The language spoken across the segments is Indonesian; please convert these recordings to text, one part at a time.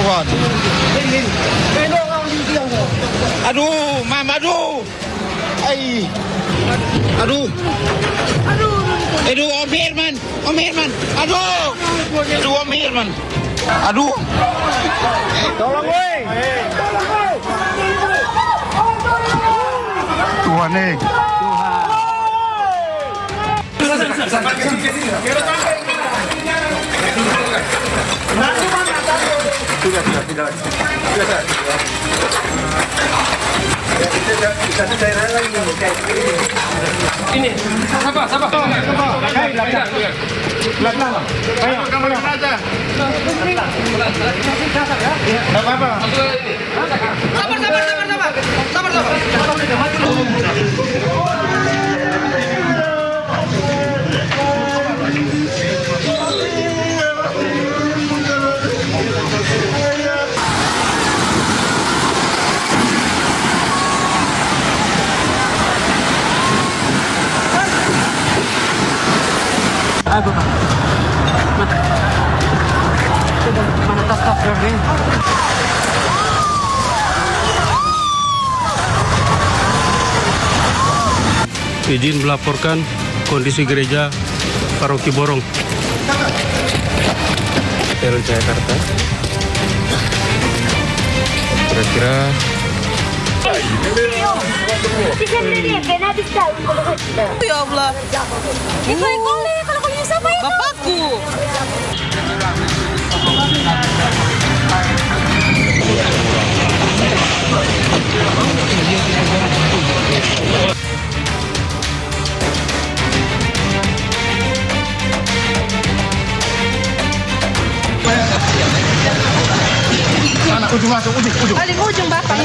Tuhan. Aduh, mama, aduh. Ay. Aduh. Aduh, Om Herman. Om Herman. Aduh. Aduh, Om Herman. Aduh. Tolong, woi. Tuhan nih. Ini, sabar. Belakang. Ayo, kamu aja. Enggak apa-apa. Sabar. Mana tas berarti? Izin melaporkan kondisi gereja Paroki Borong, Jakarta. Kira-kira Ya Allah. Itu kalau siapa itu? Bapakku. Ujung masuk, ujung. Paling ujung Bapak.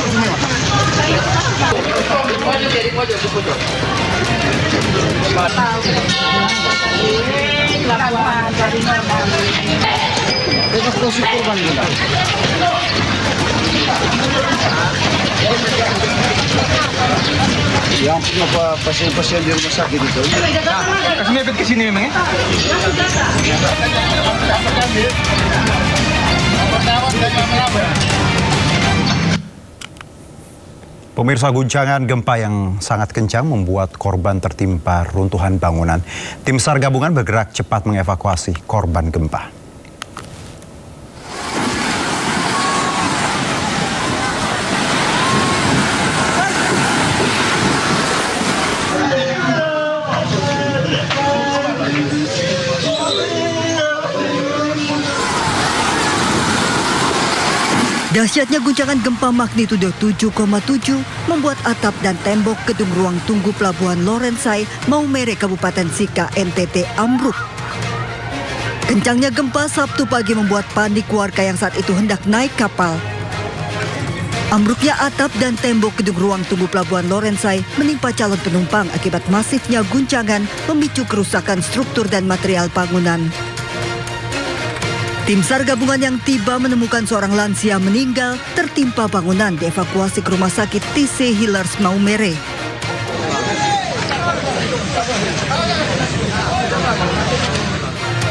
Evakuasi korban gimana? Yang punya pasien-pasien di rumah sakit itu. Kasih mepet ke sini memang ya? Pemirsa, guncangan gempa yang sangat kencang membuat korban tertimpa runtuhan bangunan. Tim SAR gabungan bergerak cepat mengevakuasi korban gempa. Dahsyatnya guncangan gempa magnitudo 7,7 membuat atap dan tembok gedung ruang tunggu Pelabuhan Lorensai, Maumere, Kabupaten Sika, NTT ambruk. Kencangnya gempa Sabtu pagi membuat panik warga yang saat itu hendak naik kapal. Ambruknya atap dan tembok gedung ruang tunggu Pelabuhan Lorensai menimpa calon penumpang akibat masifnya guncangan memicu kerusakan struktur dan material bangunan. Tim SAR gabungan yang tiba menemukan seorang lansia meninggal tertimpa bangunan dievakuasi ke rumah sakit TC Healers Maumere.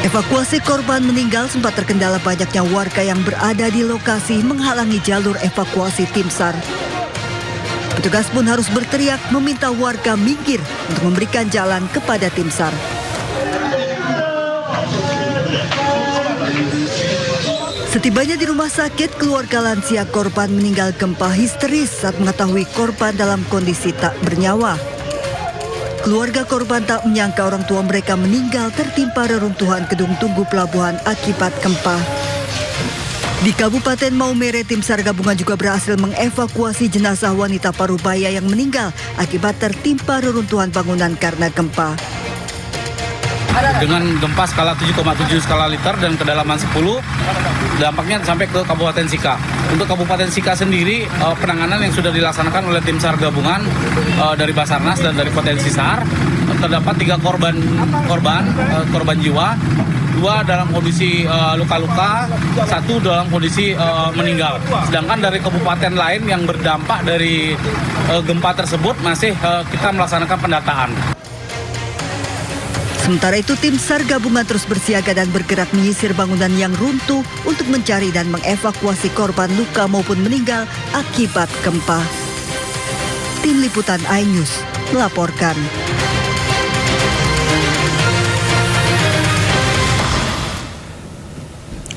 Evakuasi korban meninggal sempat terkendala banyaknya warga yang berada di lokasi menghalangi jalur evakuasi tim SAR. Petugas pun harus berteriak meminta warga minggir untuk memberikan jalan kepada tim SAR. Setibanya di rumah sakit, keluarga lansia korban meninggal gempa histeris saat mengetahui korban dalam kondisi tak bernyawa. Keluarga korban tak menyangka orang tua mereka meninggal tertimpa reruntuhan gedung tunggu pelabuhan akibat gempa. Di Kabupaten Maumere, tim SAR gabungan juga berhasil mengevakuasi jenazah wanita parubaya yang meninggal akibat tertimpa reruntuhan bangunan karena gempa. dengan gempa skala 7,7 skala liter dan kedalaman 10, dampaknya sampai ke Kabupaten Sika. Untuk Kabupaten Sika sendiri, penanganan yang sudah dilaksanakan oleh tim SAR gabungan dari Basarnas dan dari Potensi SAR, terdapat 3 korban jiwa, 2 dalam kondisi luka-luka, 1 dalam kondisi meninggal. Sedangkan dari kabupaten lain yang berdampak dari gempa tersebut masih kita melaksanakan pendataan. Sementara itu tim SAR gabungan terus bersiaga dan bergerak menyisir bangunan yang runtuh untuk mencari dan mengevakuasi korban luka maupun meninggal akibat gempa. Tim Liputan iNews melaporkan.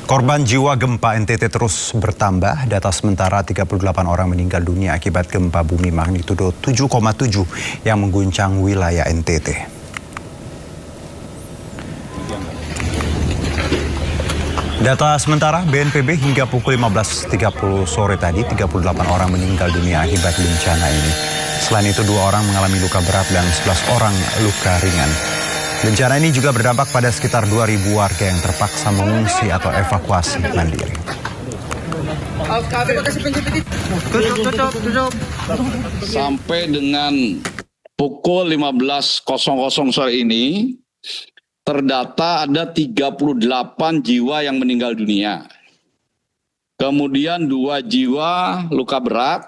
Korban jiwa gempa NTT terus bertambah. Data sementara 38 orang meninggal dunia akibat gempa bumi magnitudo 7,7 yang mengguncang wilayah NTT. Data sementara BNPB hingga pukul 15.30 sore tadi 38 orang meninggal dunia akibat bencana ini. Selain itu 2 orang mengalami luka berat dan 11 orang luka ringan. Bencana ini juga berdampak pada sekitar 2.000 warga yang terpaksa mengungsi atau evakuasi mandiri. Sampai dengan pukul 15.00 sore ini, terdata ada 38 jiwa yang meninggal dunia. Kemudian 2 jiwa luka berat,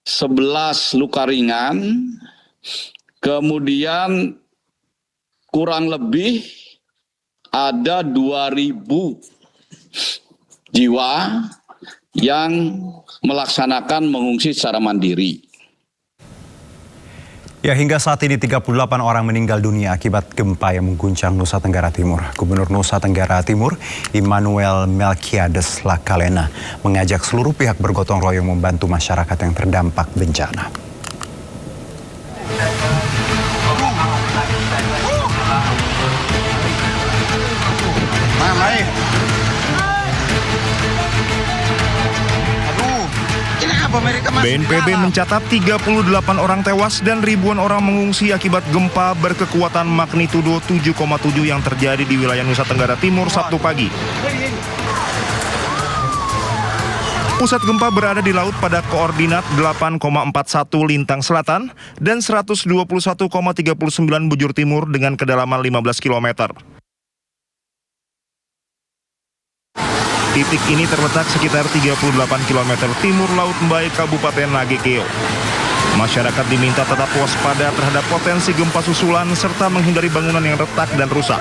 11 luka ringan, kemudian kurang lebih ada 2.000 jiwa yang melaksanakan mengungsi secara mandiri. Ya, hingga saat ini 38 orang meninggal dunia akibat gempa yang mengguncang Nusa Tenggara Timur. Gubernur Nusa Tenggara Timur, Immanuel Melkiades Lakalena, mengajak seluruh pihak bergotong royong membantu masyarakat yang terdampak bencana. BNPB mencatat 38 orang tewas dan ribuan orang mengungsi akibat gempa berkekuatan magnitudo 7,7 yang terjadi di wilayah Nusa Tenggara Timur Sabtu pagi. Pusat gempa berada di laut pada koordinat 8,41 lintang selatan dan 121,39 bujur timur dengan kedalaman 15 km. Titik ini terletak sekitar 38 km timur Laut Mbai, Kabupaten Nagekeo. Masyarakat diminta tetap waspada terhadap potensi gempa susulan serta menghindari bangunan yang retak dan rusak.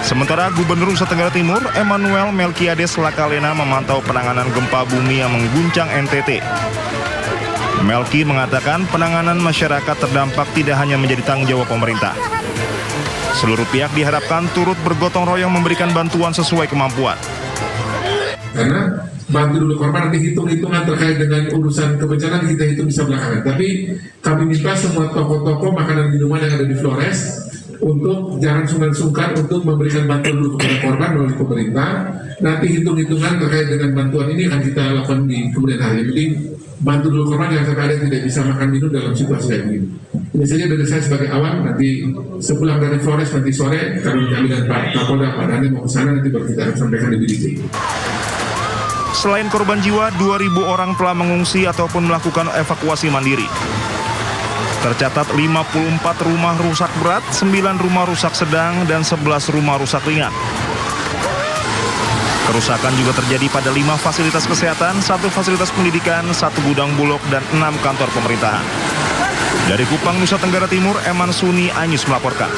Sementara Gubernur Nusa Tenggara Timur, Immanuel Melkiades Lakalena memantau penanganan gempa bumi yang mengguncang NTT. Melki mengatakan penanganan masyarakat terdampak tidak hanya menjadi tanggung jawab pemerintah. Seluruh pihak diharapkan turut bergotong royong memberikan bantuan sesuai kemampuan. Karena bantu dulu korban, nanti hitung-hitungan terkait dengan urusan kebencanaan kita hitung bisa belakangan. Tapi kami minta semua toko-toko makanan minuman yang ada di Flores untuk jangan sungkan-sungkan untuk memberikan bantuan dulu kepada korban melalui pemerintah. Nanti hitung-hitungan terkait dengan bantuan ini akan kita lakukan di kemudian hari. Jadi bantu dulu korban yang sampai ada tidak bisa makan minum dalam situasi kayak begini. Ini saja dari saya sebagai awal. Nanti sepulang dari Flores nanti sore kami dengan Pak Kapolda, Pak Dani mau ke sana, nanti baru kita akan sampaikan di BDJ. Selain korban jiwa, 2.000 orang telah mengungsi ataupun melakukan evakuasi mandiri. Tercatat 54 rumah rusak berat, 9 rumah rusak sedang, dan 11 rumah rusak ringan. Kerusakan juga terjadi pada 5 fasilitas kesehatan, 1 fasilitas pendidikan, 1 gudang bulog, dan 6 kantor pemerintahan. Dari Kupang, Nusa Tenggara Timur, Eman Suni, iNews melaporkan.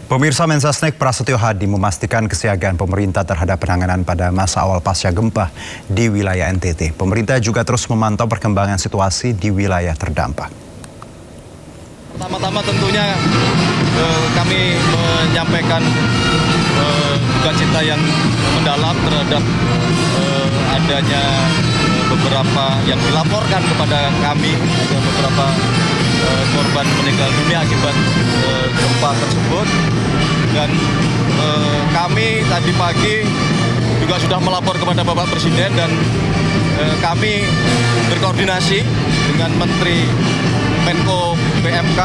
Pemirsa, Mensesnek Prasetyo Hadi memastikan kesiagaan pemerintah terhadap penanganan pada masa awal pasca gempa di wilayah NTT. Pemerintah juga terus memantau perkembangan situasi di wilayah terdampak. Pertama-tama tentunya kami menyampaikan duka cita yang mendalam terhadap adanya beberapa yang dilaporkan kepada kami, ada beberapa korban meninggal dunia akibat gempa tersebut. Dan kami tadi pagi juga sudah melapor kepada Bapak Presiden dan kami berkoordinasi dengan Menteri Menko PMK.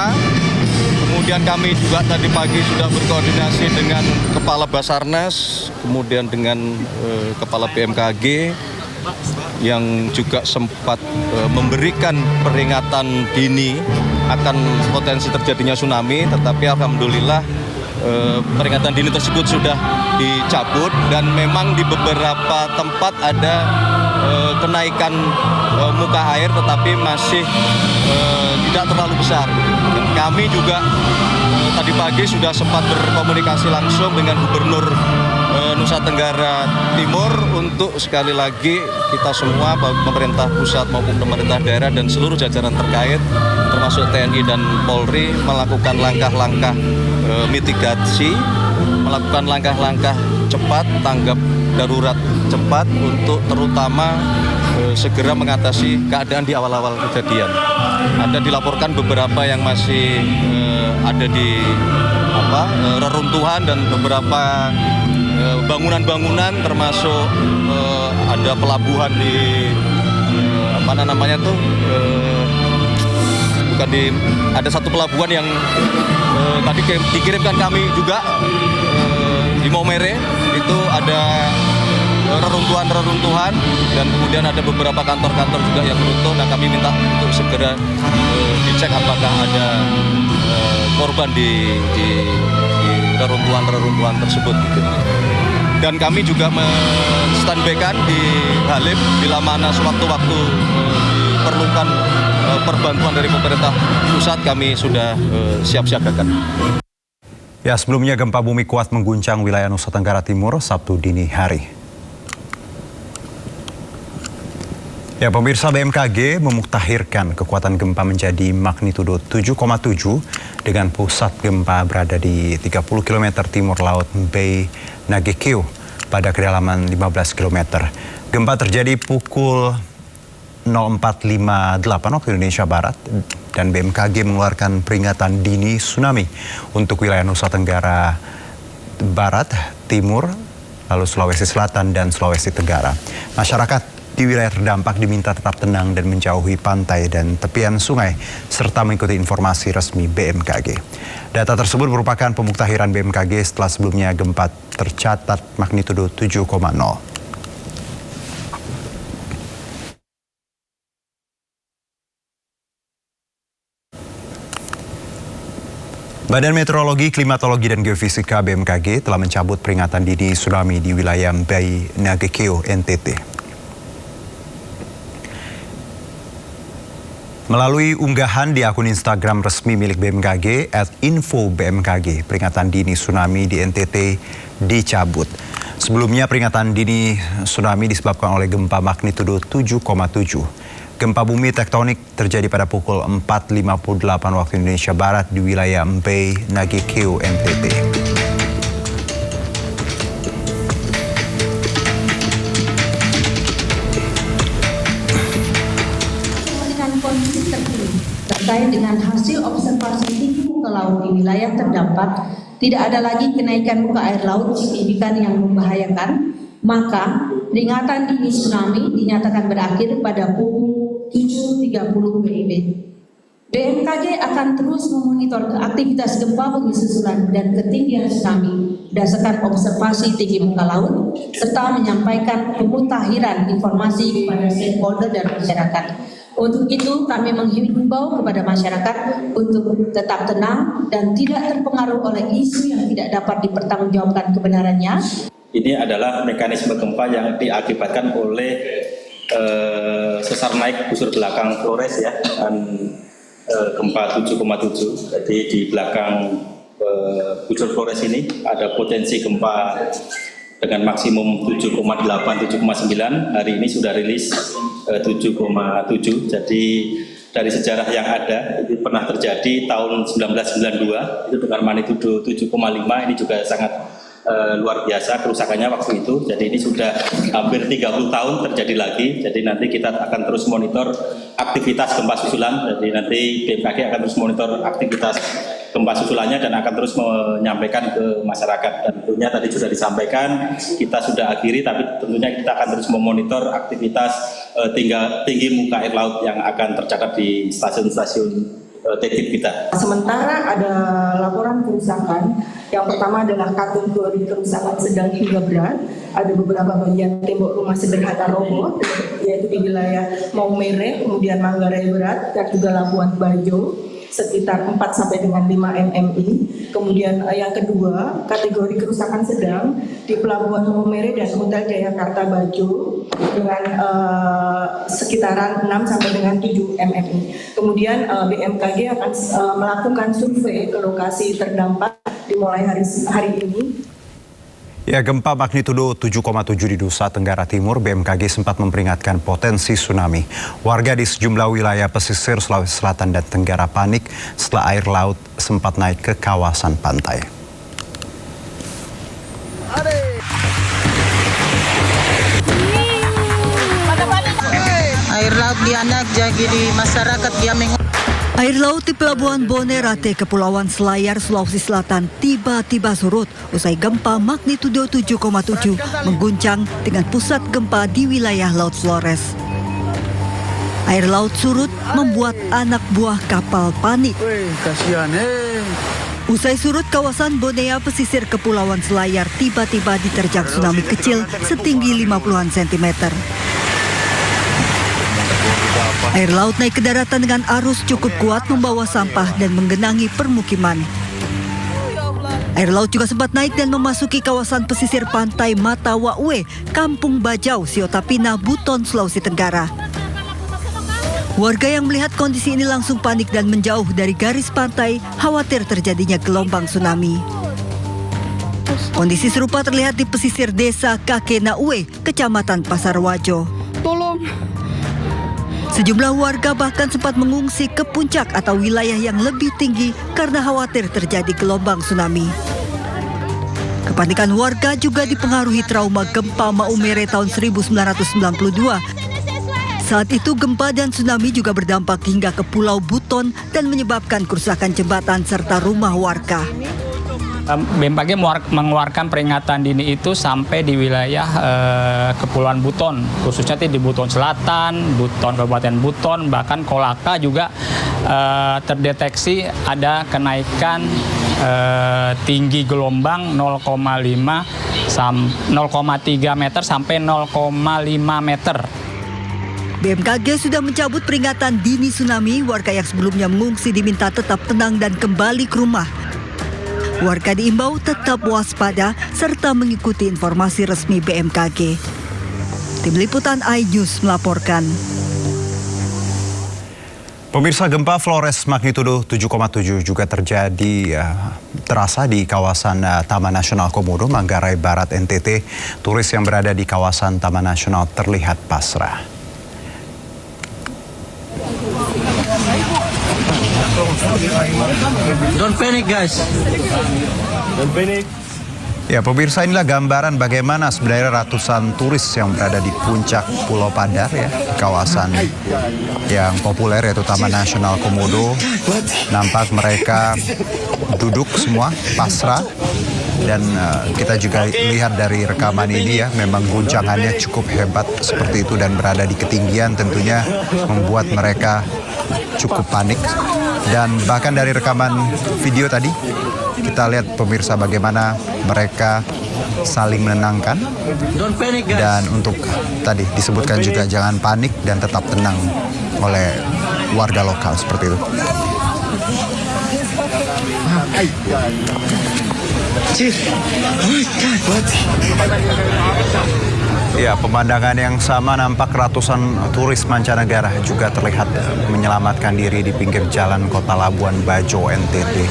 Kemudian kami juga tadi pagi sudah berkoordinasi dengan Kepala Basarnas, kemudian dengan Kepala BMKG yang juga sempat memberikan peringatan dini akan potensi terjadinya tsunami, tetapi alhamdulillah peringatan dini tersebut sudah dicabut dan memang di beberapa tempat ada kenaikan muka air, tetapi masih tidak terlalu besar. Dan kami juga tadi pagi sudah sempat berkomunikasi langsung dengan Gubernur Nusa Tenggara Timur untuk sekali lagi kita semua, baik pemerintah pusat maupun pemerintah daerah dan seluruh jajaran terkait, termasuk TNI dan Polri, melakukan langkah-langkah mitigasi, melakukan langkah-langkah cepat, tanggap darurat cepat untuk terutama segera mengatasi keadaan di awal-awal kejadian. Ada dilaporkan beberapa yang masih ada di reruntuhan dan beberapa bangunan-bangunan, termasuk ada pelabuhan di ada satu pelabuhan yang tadi dikirimkan kami juga di Maumere, itu ada reruntuhan dan kemudian ada beberapa kantor-kantor juga yang runtuh. Nah, kami minta untuk segera dicek apakah ada korban di reruntuhan tersebut gitu. Dan kami juga men-standby-kan di Halim bila mana sewaktu-waktu diperlukan perbantuan dari pemerintah pusat, kami sudah siap-siagakan. Ya, sebelumnya gempa bumi kuat mengguncang wilayah Nusa Tenggara Timur Sabtu dini hari. Ya, pemirsa, BMKG memuktahirkan kekuatan gempa menjadi magnitudo 7,7 dengan pusat gempa berada di 30 km timur laut Bay Nagekeo pada kedalaman 15 km. Gempa terjadi pukul 04.58 waktu Indonesia Barat dan BMKG mengeluarkan peringatan dini tsunami untuk wilayah Nusa Tenggara Barat, Timur, lalu Sulawesi Selatan dan Sulawesi Tenggara. Masyarakat di wilayah terdampak diminta tetap tenang dan menjauhi pantai dan tepian sungai serta mengikuti informasi resmi BMKG. Data tersebut merupakan pemuktahiran BMKG setelah sebelumnya gempa tercatat magnitudo 7,0. Badan Meteorologi, Klimatologi, dan Geofisika BMKG telah mencabut peringatan dini tsunami di wilayah Bay Nagekeo, NTT. Melalui unggahan di akun Instagram resmi milik BMKG @info_bmkg, peringatan dini tsunami di NTT dicabut. Sebelumnya peringatan dini tsunami disebabkan oleh gempa magnitudo 7,7. Gempa bumi tektonik terjadi pada pukul 4.58 waktu Indonesia Barat di wilayah Bay Nagekeo, NTT. Terkait dengan hasil observasi tinggi muka laut di wilayah terdampak, tidak ada lagi kenaikan muka air laut signifikan yang membahayakan, maka peringatan dini tsunami dinyatakan berakhir pada pukul 7.30 WIB. BMKG akan terus memonitor aktivitas gempa bumi susulan dan ketinggian tsunami berdasarkan observasi tinggi muka laut, serta menyampaikan pemutahiran informasi kepada stakeholder dan masyarakat. Untuk itu, kami menghimbau kepada masyarakat untuk tetap tenang dan tidak terpengaruh oleh isu yang tidak dapat dipertanggungjawabkan kebenarannya. Ini adalah mekanisme gempa yang diakibatkan oleh sesar naik busur belakang Flores ya, dan gempa 7,7. Jadi di belakang busur Flores ini ada potensi gempa dengan maksimum 7,8, 7,9. Hari ini sudah rilis 7,7. Jadi dari sejarah yang ada, itu pernah terjadi tahun 1992, itu dengan magnitudo 7,5. Ini juga sangat luar biasa kerusakannya waktu itu. Jadi ini sudah hampir 30 tahun terjadi lagi. Jadi nanti kita akan terus monitor aktivitas gempa susulan. Jadi nanti BMKG akan terus monitor aktivitas gempa susulannya dan akan terus menyampaikan ke masyarakat. Dan tentunya tadi sudah disampaikan, kita sudah akhiri, tapi tentunya kita akan terus memonitor aktivitas tinggi muka air laut yang akan tercatat di stasiun-stasiun tertib kita. Sementara ada laporan kerusakan. Yang pertama adalah kategori kerusakan sedang hingga berat. Ada beberapa bagian tembok rumah sederhana roboh, yaitu di wilayah Maumere, kemudian Manggarai Berat, dan juga Labuan Bajo, sekitar 4 sampai dengan 5 mmi. Kemudian yang kedua, kategori kerusakan sedang di Pelabuhan Maumere dan Hotel Jayakarta Bajo, dengan sekitaran 6 sampai dengan 7 mmi. Kemudian BMKG akan melakukan survei ke lokasi terdampak dimulai hari ini. Ya, gempa magnitudo 7,7 di Nusa Tenggara Timur, BMKG sempat memperingatkan potensi tsunami. Warga di sejumlah wilayah pesisir Sulawesi Selatan dan Tenggara panik setelah air laut sempat naik ke kawasan pantai. Air laut di anak jadi di masyarakat dia Air laut di Pelabuhan Bonerate, Kepulauan Selayar, Sulawesi Selatan tiba-tiba surut usai gempa magnitudo 7,7 mengguncang dengan pusat gempa di wilayah Laut Flores. Air laut surut membuat anak buah kapal panik. Usai surut, kawasan Bonea pesisir Kepulauan Selayar tiba-tiba diterjang tsunami kecil setinggi 50-an sentimeter. Air laut naik ke daratan dengan arus cukup kuat membawa sampah dan menggenangi permukiman. Air laut juga sempat naik dan memasuki kawasan pesisir pantai Matawaue, Kampung Bajau, Siotapina, Buton, Sulawesi Tenggara. Warga yang melihat kondisi ini langsung panik dan menjauh dari garis pantai, khawatir terjadinya gelombang tsunami. Kondisi serupa terlihat di pesisir desa Kakenaue, Kecamatan Pasarwajo. Tolong. Sejumlah warga bahkan sempat mengungsi ke puncak atau wilayah yang lebih tinggi karena khawatir terjadi gelombang tsunami. Kepanikan warga juga dipengaruhi trauma gempa Maumere tahun 1992. Saat itu gempa dan tsunami juga berdampak hingga ke Pulau Buton dan menyebabkan kerusakan jembatan serta rumah warga. BMKG mengeluarkan peringatan dini itu sampai di wilayah Kepulauan Buton, khususnya di Buton Selatan, Buton Kabupaten Buton, bahkan Kolaka juga terdeteksi ada kenaikan tinggi gelombang 0,3 meter sampai 0,5 meter. BMKG sudah mencabut peringatan dini tsunami. Warga yang sebelumnya mengungsi diminta tetap tenang dan kembali ke rumah. Warga diimbau tetap waspada serta mengikuti informasi resmi BMKG. Tim Liputan iNews melaporkan. Pemirsa, gempa Flores magnitudo 7,7 juga terasa di kawasan Taman Nasional Komodo, Manggarai Barat, NTT. Turis yang berada di kawasan Taman Nasional terlihat pasrah. Don't panic, guys. Don't panic. Ya, pemirsa, inilah gambaran bagaimana sebenarnya ratusan turis yang berada di puncak Pulau Padar, ya, kawasan yang populer yaitu Taman Nasional Komodo. Nampak mereka duduk semua pasrah dan kita juga lihat dari rekaman ini, ya, memang guncangannya cukup hebat seperti itu dan berada di ketinggian tentunya membuat mereka cukup panik. Dan bahkan dari rekaman video tadi kita lihat, pemirsa, bagaimana mereka saling menenangkan. Dan untuk tadi disebutkan juga jangan panik dan tetap tenang oleh warga lokal seperti itu. Ya, pemandangan yang sama nampak ratusan turis mancanegara juga terlihat menyelamatkan diri di pinggir jalan kota Labuan Bajo, NTT.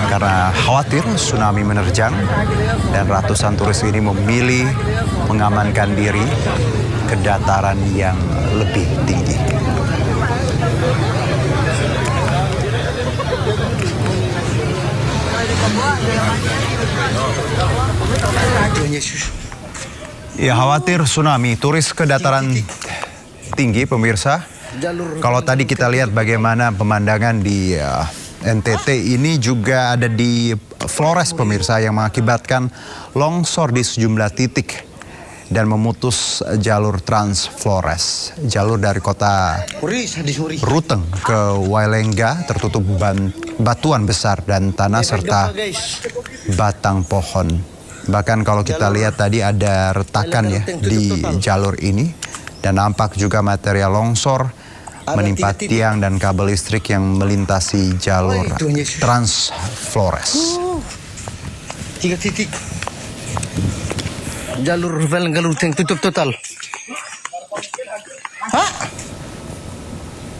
Karena khawatir tsunami menerjang dan ratusan turis ini memilih mengamankan diri ke dataran yang lebih tinggi. Ya, khawatir tsunami, turis ke dataran tinggi, pemirsa. Kalau tadi kita lihat bagaimana pemandangan di NTT, ini juga ada di Flores, pemirsa, yang mengakibatkan longsor di sejumlah titik dan memutus jalur Trans Flores. Jalur dari kota Ruteng ke Wailengga tertutup batuan besar dan tanah serta batang pohon. Bahkan kalau kita lihat tadi ada retakan, ya, di jalur ini dan nampak juga material longsor menimpa tiang dan kabel listrik yang melintasi jalur Trans Flores. 3 titik. Jalur Wailengga Ruteng tutup total.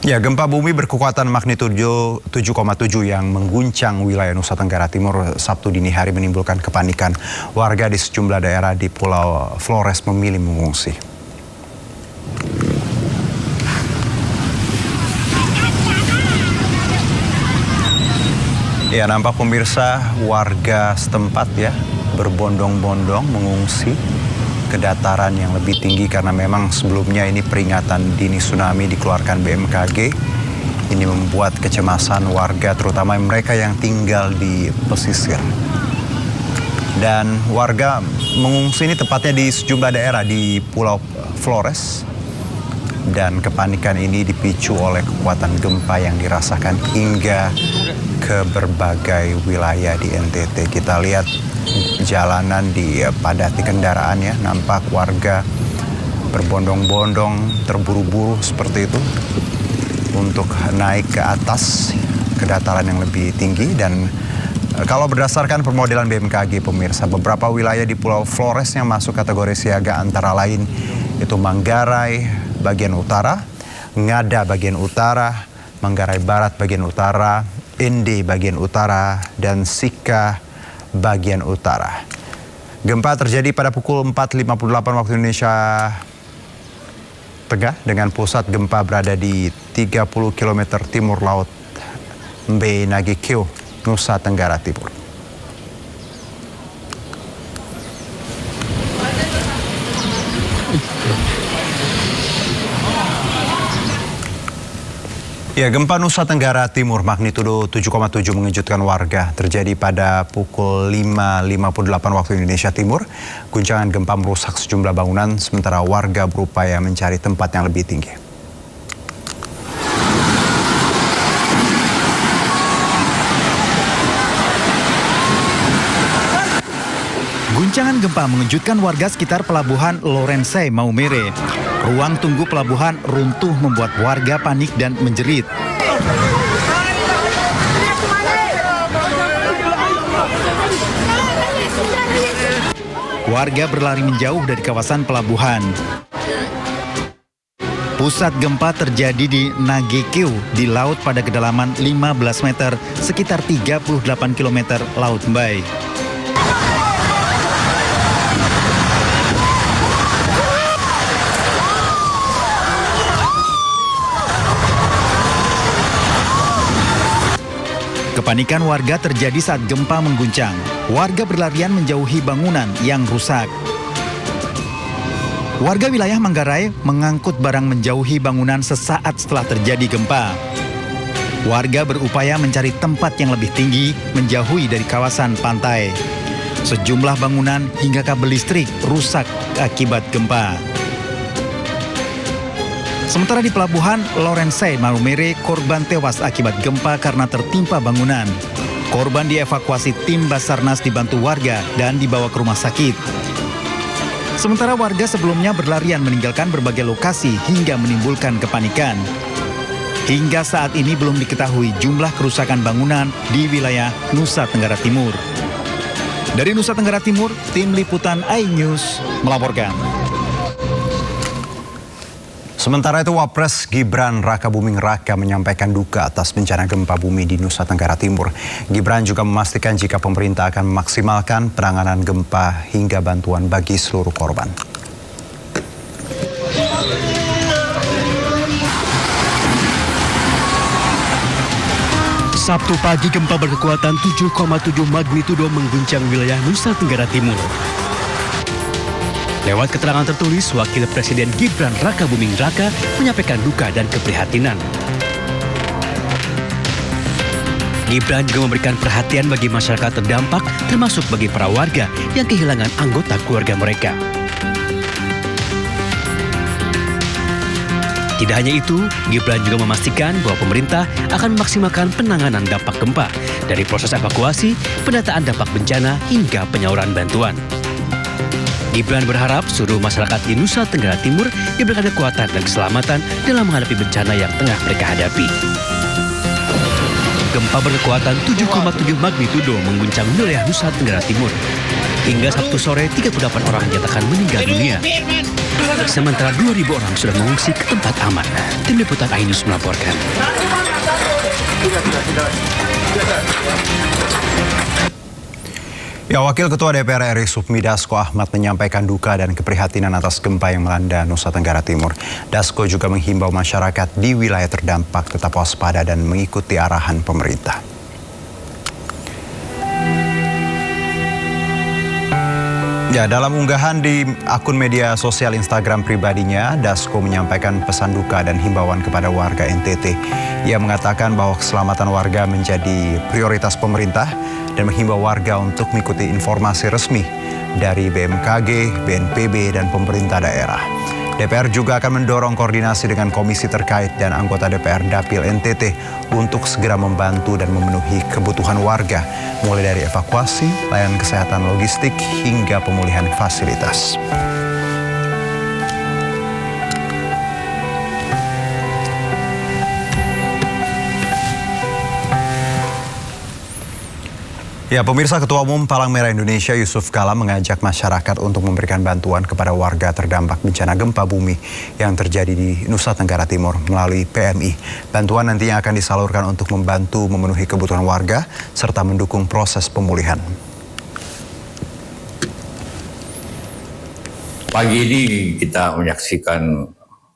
Ya, gempa bumi berkekuatan magnitudo 7,7 yang mengguncang wilayah Nusa Tenggara Timur Sabtu dini hari menimbulkan kepanikan. Warga di sejumlah daerah di Pulau Flores memilih mengungsi. Ya, nampak pemirsa warga setempat ya berbondong-bondong mengungsi ke dataran yang lebih tinggi karena memang sebelumnya ini peringatan dini tsunami dikeluarkan BMKG. Ini membuat kecemasan warga terutama mereka yang tinggal di pesisir. Dan warga mengungsi ini tepatnya di sejumlah daerah di Pulau Flores. Dan kepanikan ini dipicu oleh kekuatan gempa yang dirasakan hingga ke berbagai wilayah di NTT. Kita lihat jalanan dipadati kendaraan ya, nampak warga berbondong-bondong terburu-buru seperti itu untuk naik ke atas ke dataran yang lebih tinggi. Dan kalau berdasarkan permodelan BMKG pemirsa, beberapa wilayah di Pulau Flores yang masuk kategori siaga antara lain itu Manggarai bagian utara, Ngada bagian utara, Manggarai Barat bagian utara, Ende bagian utara, dan Sika bagian utara. Gempa terjadi pada pukul 4.58 waktu Indonesia Tengah dengan pusat gempa berada di 30 km timur laut Mbe Nagekeo, Nusa Tenggara Timur. Ya, gempa Nusa Tenggara Timur magnitudo 7,7 mengejutkan warga. Terjadi pada pukul 5.58 waktu Indonesia Timur. Guncangan gempa merusak sejumlah bangunan, sementara warga berupaya mencari tempat yang lebih tinggi. Guncangan gempa mengejutkan warga sekitar pelabuhan Lorensai, Maumere. Ruang tunggu pelabuhan runtuh membuat warga panik dan menjerit. Warga berlari menjauh dari kawasan pelabuhan. Pusat gempa terjadi di Nagekeo di laut pada kedalaman 15 meter, sekitar 38 km Laut Mbai. Kepanikan warga terjadi saat gempa mengguncang. Warga berlarian menjauhi bangunan yang rusak. Warga wilayah Manggarai mengangkut barang menjauhi bangunan sesaat setelah terjadi gempa. Warga berupaya mencari tempat yang lebih tinggi menjauhi dari kawasan pantai. Sejumlah bangunan hingga kabel listrik rusak akibat gempa. Sementara di pelabuhan Lorensai, Maumere, korban tewas akibat gempa karena tertimpa bangunan. Korban dievakuasi tim Basarnas dibantu warga dan dibawa ke rumah sakit. Sementara warga sebelumnya berlarian meninggalkan berbagai lokasi hingga menimbulkan kepanikan. Hingga saat ini belum diketahui jumlah kerusakan bangunan di wilayah Nusa Tenggara Timur. Dari Nusa Tenggara Timur, tim liputan iNews melaporkan. Sementara itu, Wapres Gibran Rakabuming Raka menyampaikan duka atas bencana gempa bumi di Nusa Tenggara Timur. Gibran juga memastikan jika pemerintah akan memaksimalkan penanganan gempa hingga bantuan bagi seluruh korban. Sabtu pagi gempa berkekuatan 7,7 magnitudo mengguncang wilayah Nusa Tenggara Timur. Lewat keterangan tertulis, Wakil Presiden Gibran Rakabuming Raka menyampaikan duka dan keprihatinan. Gibran juga memberikan perhatian bagi masyarakat terdampak, termasuk bagi para warga yang kehilangan anggota keluarga mereka. Tidak hanya itu, Gibran juga memastikan bahwa pemerintah akan memaksimalkan penanganan dampak gempa, dari proses evakuasi, pendataan dampak bencana, hingga penyaluran bantuan. Gibran berharap seluruh masyarakat di Nusa Tenggara Timur diberikan kekuatan dan keselamatan dalam menghadapi bencana yang tengah mereka hadapi. gempa berkekuatan 7,7 magnitudo mengguncang wilayah Nusa Tenggara Timur. Hingga Sabtu sore, 38 orang dinyatakan meninggal dunia. Sementara 2.000 orang sudah mengungsi ke tempat aman. Tim Liputan iNews melaporkan. Ya, Wakil Ketua DPR RI Sufmi Dasko Ahmad menyampaikan duka dan keprihatinan atas gempa yang melanda Nusa Tenggara Timur. Dasko juga menghimbau masyarakat di wilayah terdampak tetap waspada dan mengikuti arahan pemerintah. Ya, dalam unggahan di akun media sosial Instagram pribadinya, Dasko menyampaikan pesan duka dan himbauan kepada warga NTT. Ia mengatakan bahwa keselamatan warga menjadi prioritas pemerintah dan menghimbau warga untuk mengikuti informasi resmi dari BMKG, BNPB, dan pemerintah daerah. DPR juga akan mendorong koordinasi dengan komisi terkait dan anggota DPR Dapil NTT untuk segera membantu dan memenuhi kebutuhan warga, mulai dari evakuasi, layanan kesehatan logistik, hingga pemulihan fasilitas. Ya, pemirsa, Ketua Umum Palang Merah Indonesia Yusuf Kala mengajak masyarakat untuk memberikan bantuan kepada warga terdampak bencana gempa bumi yang terjadi di Nusa Tenggara Timur melalui PMI. Bantuan nantinya akan disalurkan untuk membantu memenuhi kebutuhan warga serta mendukung proses pemulihan. Pagi ini kita menyaksikan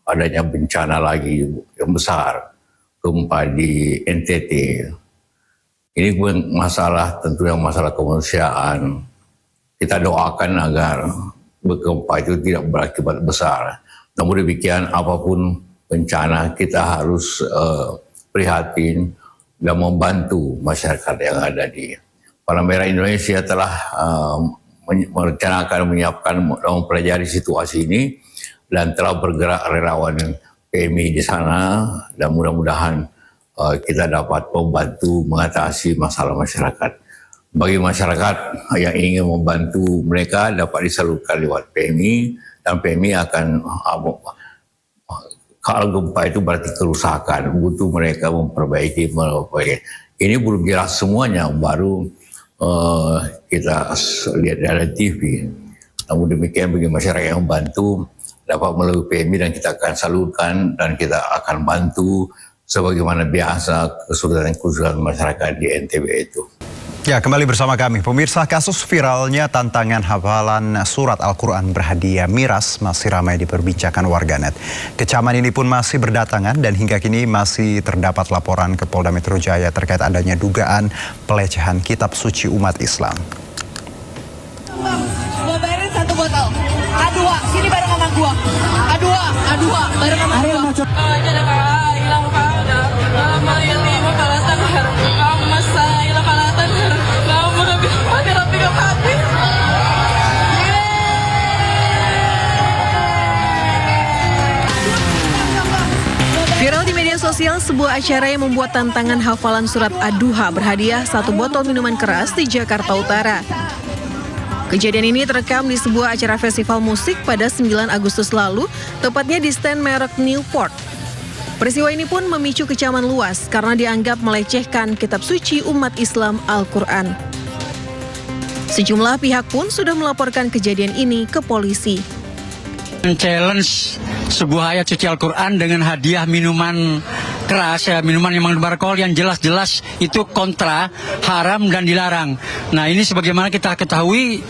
adanya bencana lagi yang besar, gempa di NTT. Ini masalah, tentunya masalah kemanusiaan. Kita doakan agar gempa itu tidak berakibat besar. Namun demikian, apapun bencana, kita harus prihatin dan membantu masyarakat yang ada di Palang Merah Indonesia telah merencanakan, menyiapkan dan mempelajari situasi ini dan telah bergerak relawan PMI di sana, dan mudah-mudahan kita dapat membantu mengatasi masalah masyarakat. Bagi masyarakat yang ingin membantu mereka dapat disalurkan lewat PMI, dan PMI akan, kalau gempa itu berarti kerusakan, butuh mereka memperbaiki. Ini belum jelas semuanya, baru kita lihat dari TV. Namun demikian, bagi masyarakat yang membantu dapat melalui PMI, dan kita akan salurkan dan kita akan bantu sebagaimana biasa kesulitan masyarakat di NTB itu. Ya, kembali bersama kami. Pemirsa, kasus viralnya tantangan hafalan surat Al-Quran berhadiah miras masih ramai diperbincangkan warganet. Kecaman ini pun masih berdatangan dan hingga kini masih terdapat laporan ke Polda Metro Jaya terkait adanya dugaan pelecehan kitab suci umat Islam. Gua bayarin 1 botol. A2, sini bareng sama gua. A2, bareng sama gua. Viral di media sosial sebuah acara yang membuat tantangan hafalan surat Ad-Duha berhadiah 1 botol minuman keras di Jakarta Utara. Kejadian ini terekam di sebuah acara festival musik pada 9 Agustus lalu, tepatnya di stand merek Newport. Peristiwa ini pun memicu kecaman luas karena dianggap melecehkan kitab suci umat Islam Al-Quran. Sejumlah pihak pun sudah melaporkan kejadian ini ke polisi. Challenge sebuah ayat suci Al-Quran dengan hadiah minuman keras, minuman yang mengandung beralkohol yang jelas-jelas itu kontra, haram dan dilarang. Nah, ini sebagaimana kita ketahui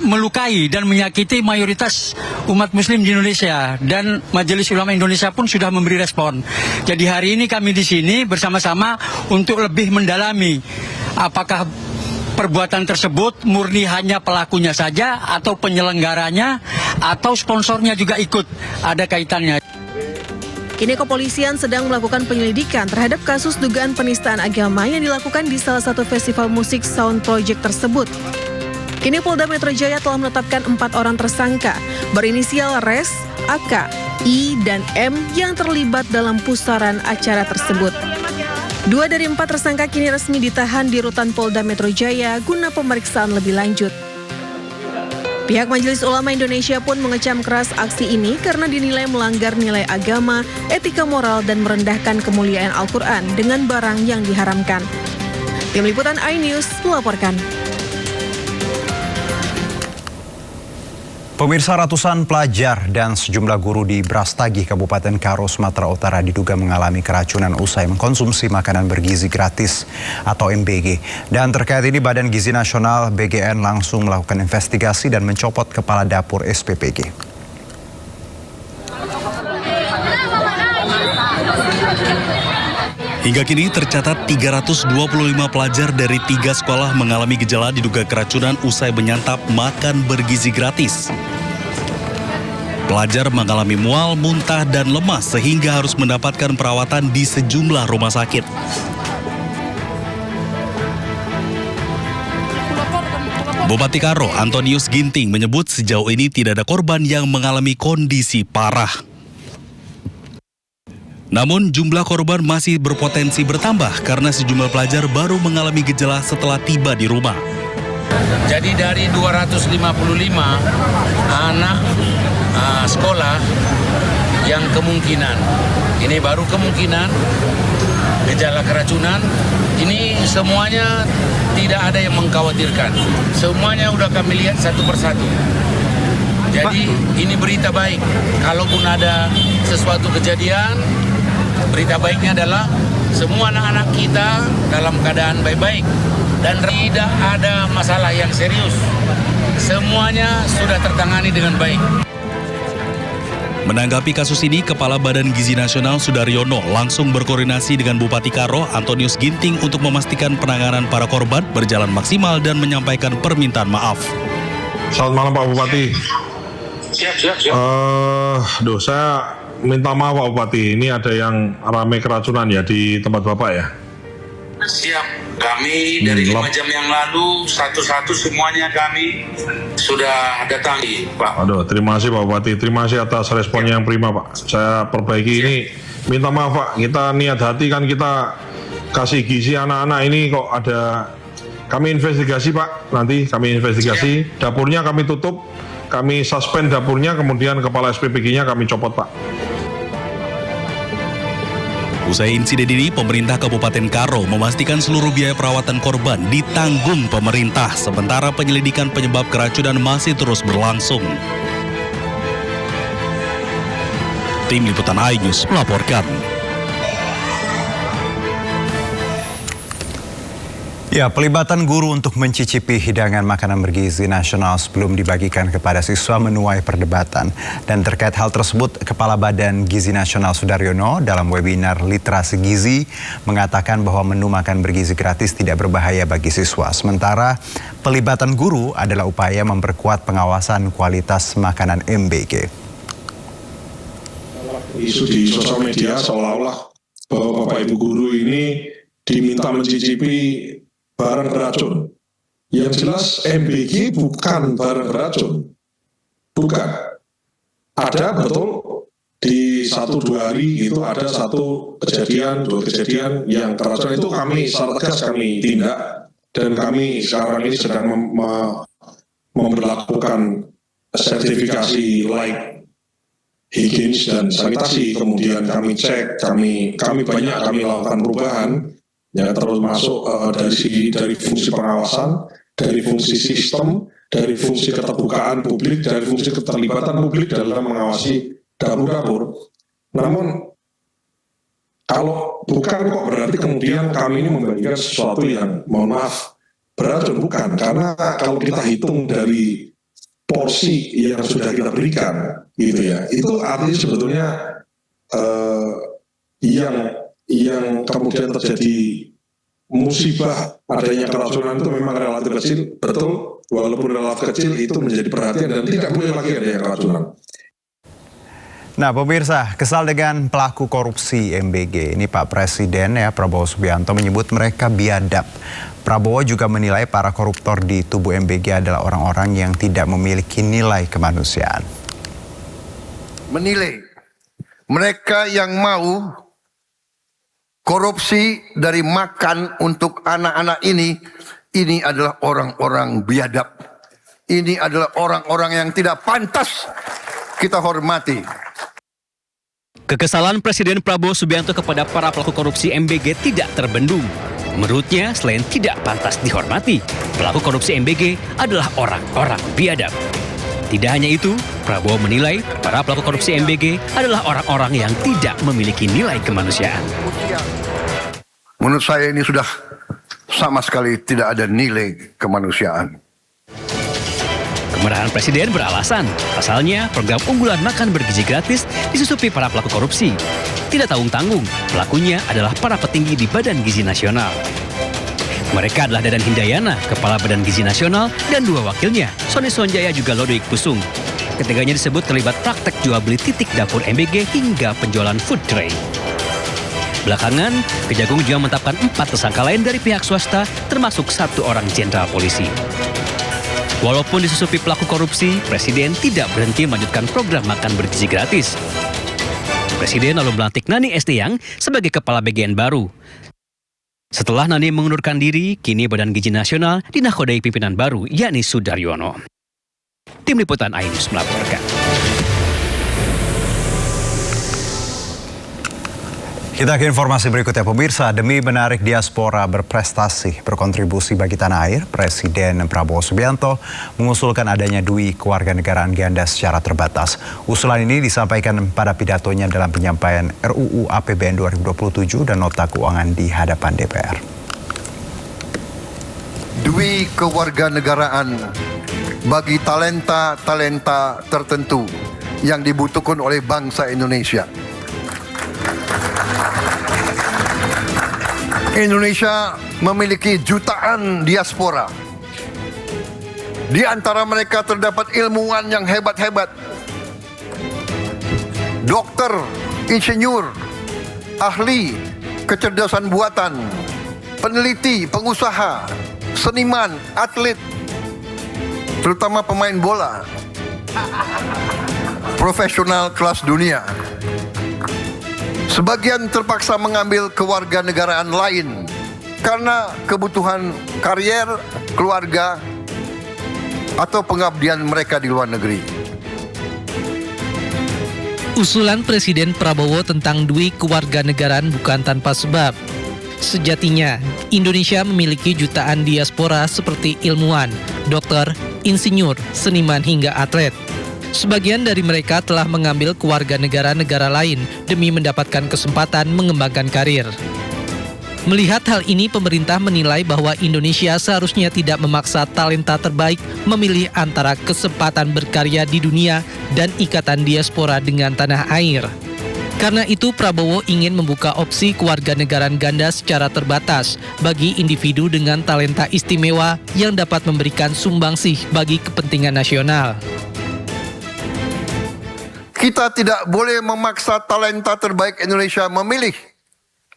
melukai dan menyakiti mayoritas umat muslim di Indonesia, dan Majelis Ulama Indonesia pun sudah memberi respon. Jadi hari ini kami di sini bersama-sama untuk lebih mendalami apakah perbuatan tersebut murni hanya pelakunya saja atau penyelenggaranya atau sponsornya juga ikut ada kaitannya. Kini kepolisian sedang melakukan penyelidikan terhadap kasus dugaan penistaan agama yang dilakukan di salah satu festival musik Sound Project tersebut. Kini Polda Metro Jaya telah menetapkan 4 orang tersangka berinisial Res, AK, I, dan M yang terlibat dalam pusaran acara tersebut. 2 dari 4 tersangka kini resmi ditahan di rutan Polda Metro Jaya guna pemeriksaan lebih lanjut. Pihak Majelis Ulama Indonesia pun mengecam keras aksi ini karena dinilai melanggar nilai agama, etika moral, dan merendahkan kemuliaan Al-Quran dengan barang yang diharamkan. Tim Liputan iNews melaporkan. Pemirsa, ratusan pelajar dan sejumlah guru di Brastagi, Kabupaten Karo, Sumatera Utara diduga mengalami keracunan usai mengkonsumsi makanan bergizi gratis atau MBG. Dan terkait ini Badan Gizi Nasional BGN langsung melakukan investigasi dan mencopot Kepala Dapur SPPG. Hingga kini tercatat 325 pelajar dari 3 sekolah mengalami gejala diduga keracunan usai menyantap makan bergizi gratis. Pelajar mengalami mual, muntah, dan lemas sehingga harus mendapatkan perawatan di sejumlah rumah sakit. Bupati Karo, Antonius Ginting, menyebut sejauh ini tidak ada korban yang mengalami kondisi parah. Namun jumlah korban masih berpotensi bertambah karena sejumlah pelajar baru mengalami gejala setelah tiba di rumah. Jadi dari 255 anak sekolah yang kemungkinan, ini baru kemungkinan gejala keracunan, ini semuanya tidak ada yang mengkhawatirkan. Semuanya udah kami lihat satu persatu. Jadi ini berita baik. Kalaupun ada sesuatu kejadian, berita baiknya adalah semua anak-anak kita dalam keadaan baik-baik dan tidak ada masalah yang serius. Semuanya sudah tertangani dengan baik. Menanggapi kasus ini, Kepala Badan Gizi Nasional Sudaryono langsung berkoordinasi dengan Bupati Karo, Antonius Ginting, untuk memastikan penanganan para korban berjalan maksimal dan menyampaikan permintaan maaf. Selamat malam Pak Bupati. Siap. Saya minta maaf Pak Bupati, ini ada yang ramai keracunan ya di tempat Bapak ya? Siap, kami dari 5 jam yang lalu satu-satu semuanya kami sudah datangi Pak. Aduh, terima kasih Pak Bupati, terima kasih atas responnya yang prima Pak. Saya perbaiki ini, minta maaf Pak, kita niat hati kan kita kasih gizi anak-anak ini kok ada, kami investigasi Pak, nanti kami investigasi, dapurnya kami tutup, kami suspend dapurnya, kemudian Kepala SPPG-nya kami copot Pak. Usai insiden ini, pemerintah Kabupaten Karo memastikan seluruh biaya perawatan korban ditanggung pemerintah, sementara penyelidikan penyebab keracunan masih terus berlangsung. Tim Liputan iNews melaporkan. Ya, pelibatan guru untuk mencicipi hidangan makanan bergizi nasional sebelum dibagikan kepada siswa menuai perdebatan. Dan terkait hal tersebut, Kepala Badan Gizi Nasional Sudaryono dalam webinar Literasi Gizi mengatakan bahwa menu makan bergizi gratis tidak berbahaya bagi siswa. Sementara pelibatan guru adalah upaya memperkuat pengawasan kualitas makanan MBG. Isu di sosial media seolah-olah bahwa Bapak Ibu guru ini diminta mencicipi barang beracun. Yang jelas MBG bukan barang beracun. Bukan. Ada betul di 1-2 hari itu ada satu kejadian, 2 kejadian yang keracunan, itu kami secara tegas kami tindak, dan kami sekarang ini sedang memperlakukan sertifikasi layak higienis dan sanitasi. Kemudian kami cek, kami lakukan perubahan. Ya, terus masuk dari fungsi pengawasan, dari fungsi sistem, dari fungsi keterbukaan publik, dari fungsi keterlibatan publik dalam mengawasi dapur-dapur. Namun kalau bukan kok berarti kemudian kami ini membagikan sesuatu yang mohon maaf beracun, bukan. Karena kalau kita hitung dari porsi yang sudah kita berikan, gitu ya, itu artinya sebetulnya yang kemudian terjadi musibah adanya keracunan itu memang relatif kecil, betul, walaupun relatif kecil itu menjadi perhatian dan tidak boleh lagi ada yang keracunan. Nah pemirsa, kesal dengan pelaku korupsi MBG, ini Pak Presiden Prabowo Subianto menyebut mereka biadab. Prabowo juga menilai para koruptor di tubuh MBG adalah orang-orang yang tidak memiliki nilai kemanusiaan. Menilai mereka yang mau korupsi dari makan untuk anak-anak ini adalah orang-orang biadab. ini adalah orang-orang yang tidak pantas kita hormati. Kekesalan Presiden Prabowo Subianto kepada para pelaku korupsi MBG tidak terbendung. Menurutnya, selain tidak pantas dihormati, pelaku korupsi MBG adalah orang-orang biadab. Tidak hanya itu, Prabowo menilai para pelaku korupsi MBG adalah orang-orang yang tidak memiliki nilai kemanusiaan. Menurut saya ini sudah sama sekali tidak ada nilai kemanusiaan. Kemarahan Presiden beralasan, pasalnya program unggulan makan bergizi gratis disusupi para pelaku korupsi. Tidak tanggung-tanggung, pelakunya adalah para petinggi di Badan Gizi Nasional. Mereka adalah Dadan Hindayana, Kepala Badan Gizi Nasional, dan dua wakilnya, Sony Sonjaya juga Lodoik Pusung. Ketiganya disebut terlibat praktek jual beli titik dapur MBG hingga penjualan food tray. Belakangan, Kejagung juga menetapkan 4 tersangka lain dari pihak swasta, termasuk 1 orang jenderal polisi. Walaupun disusupi pelaku korupsi, Presiden tidak berhenti melanjutkan program makan bergizi gratis. Presiden lalu melantik Nani Estiang sebagai Kepala BGN baru. Setelah Nani mengundurkan diri, kini Badan Gizi Nasional dinakodai pimpinan baru, yakni Sudaryono. Tim Liputan iNews melaporkan. Kita ke informasi berikutnya, pemirsa. Demi menarik diaspora berprestasi berkontribusi bagi tanah air, Presiden Prabowo Subianto mengusulkan adanya dui kewarganegaraan ganda secara terbatas. Usulan ini disampaikan pada pidatonya dalam penyampaian RUU APBN 2027 dan nota keuangan di hadapan DPR. Dui kewarganegaraan bagi talenta-talenta tertentu yang dibutuhkan oleh bangsa Indonesia. Indonesia memiliki jutaan diaspora. Di antara mereka terdapat ilmuwan yang hebat-hebat. Dokter, insinyur, ahli, kecerdasan buatan, peneliti, pengusaha, seniman, atlet, terutama pemain bola, profesional kelas dunia. Sebagian terpaksa mengambil kewarganegaraan lain karena kebutuhan karier, keluarga, atau pengabdian mereka di luar negeri. Usulan Presiden Prabowo tentang dui kewarganegaraan bukan tanpa sebab. Sejatinya, Indonesia memiliki jutaan diaspora seperti ilmuwan, dokter, insinyur, seniman hingga atlet. Sebagian dari mereka telah mengambil kewarganegaraan negara lain demi mendapatkan kesempatan mengembangkan karir. Melihat hal ini, pemerintah menilai bahwa Indonesia seharusnya tidak memaksa talenta terbaik memilih antara kesempatan berkarya di dunia dan ikatan diaspora dengan tanah air. Karena itu, Prabowo ingin membuka opsi kewarganegaraan ganda secara terbatas bagi individu dengan talenta istimewa yang dapat memberikan sumbangsih bagi kepentingan nasional. Kita tidak boleh memaksa talenta terbaik Indonesia memilih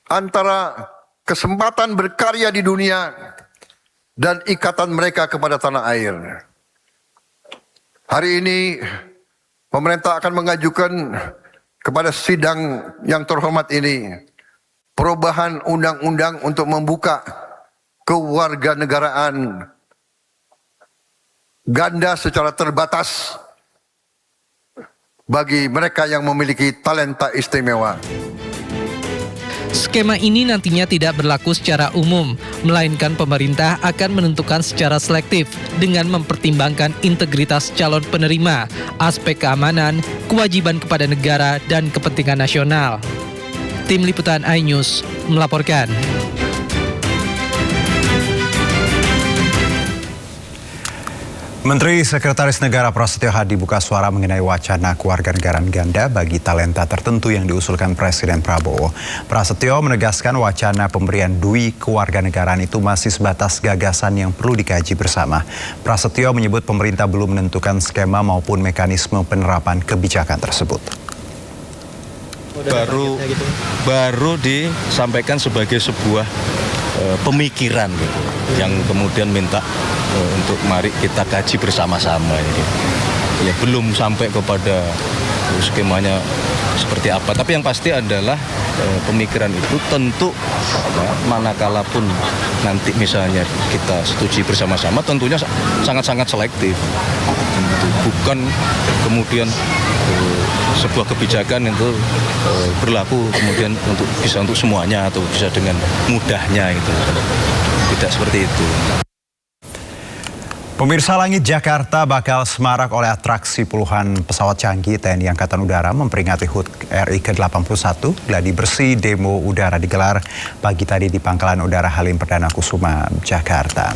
antara kesempatan berkarya di dunia dan ikatan mereka kepada tanah air. Hari ini pemerintah akan mengajukan kepada sidang yang terhormat ini perubahan undang-undang untuk membuka kewarganegaraan ganda secara terbatas bagi mereka yang memiliki talenta istimewa. Skema ini nantinya tidak berlaku secara umum, melainkan pemerintah akan menentukan secara selektif dengan mempertimbangkan integritas calon penerima, aspek keamanan, kewajiban kepada negara, dan kepentingan nasional. Tim Liputan iNews melaporkan. Menteri Sekretaris Negara Prasetyo Hadi buka suara mengenai wacana kewarganegaraan ganda bagi talenta tertentu yang diusulkan Presiden Prabowo. Prasetyo menegaskan wacana pemberian dui kewarganegaraan itu masih sebatas gagasan yang perlu dikaji bersama. Prasetyo menyebut pemerintah belum menentukan skema maupun mekanisme penerapan kebijakan tersebut. Baru disampaikan sebagai sebuah pemikiran gitu, yang kemudian minta untuk mari kita kaji bersama-sama. Ya belum sampai kepada skemanya seperti apa. Tapi yang pasti adalah pemikiran itu tentu manakala pun nanti misalnya kita setujui bersama-sama, tentunya sangat-sangat selektif. Bukan kemudian sebuah kebijakan itu berlaku kemudian bisa untuk semuanya atau bisa dengan mudahnya itu. Tidak seperti itu. Pemirsa, langit Jakarta bakal semarak oleh atraksi puluhan pesawat canggih TNI Angkatan Udara memperingati HUT RI ke-81. Gladi bersih demo udara digelar pagi tadi di Pangkalan Udara Halim Perdana Kusuma, Jakarta.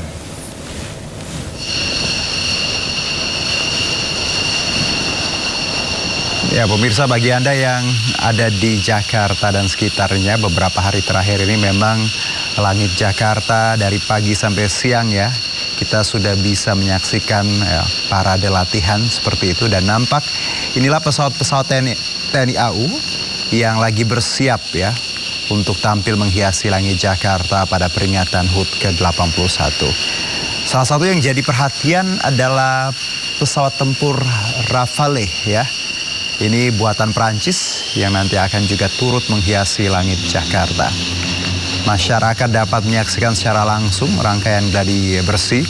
Ya pemirsa, bagi Anda yang ada di Jakarta dan sekitarnya, beberapa hari terakhir ini memang langit Jakarta dari pagi sampai siang ya, kita sudah bisa menyaksikan parade latihan seperti itu, dan nampak inilah pesawat-pesawat TNI AU yang lagi bersiap ya untuk tampil menghiasi langit Jakarta pada peringatan HUT ke-81. Salah satu yang jadi perhatian adalah pesawat tempur Rafale ya. Ini buatan Prancis yang nanti akan juga turut menghiasi langit Jakarta. Masyarakat dapat menyaksikan secara langsung rangkaian gladi bersih.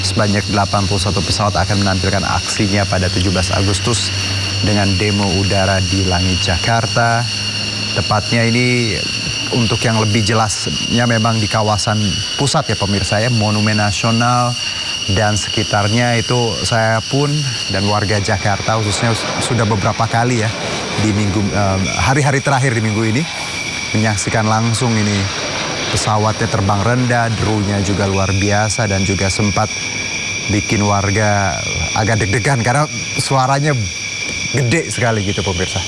Sebanyak 81 pesawat akan menampilkan aksinya pada 17 Agustus dengan demo udara di langit Jakarta. Tepatnya ini untuk yang lebih jelasnya memang di kawasan pusat ya pemirsa ya, Monumen Nasional dan sekitarnya itu saya pun dan warga Jakarta khususnya sudah beberapa kali ya di hari-hari terakhir di minggu ini menyaksikan langsung ini pesawatnya terbang rendah, derunya juga luar biasa dan juga sempat bikin warga agak deg-degan karena suaranya gede sekali gitu pemirsa.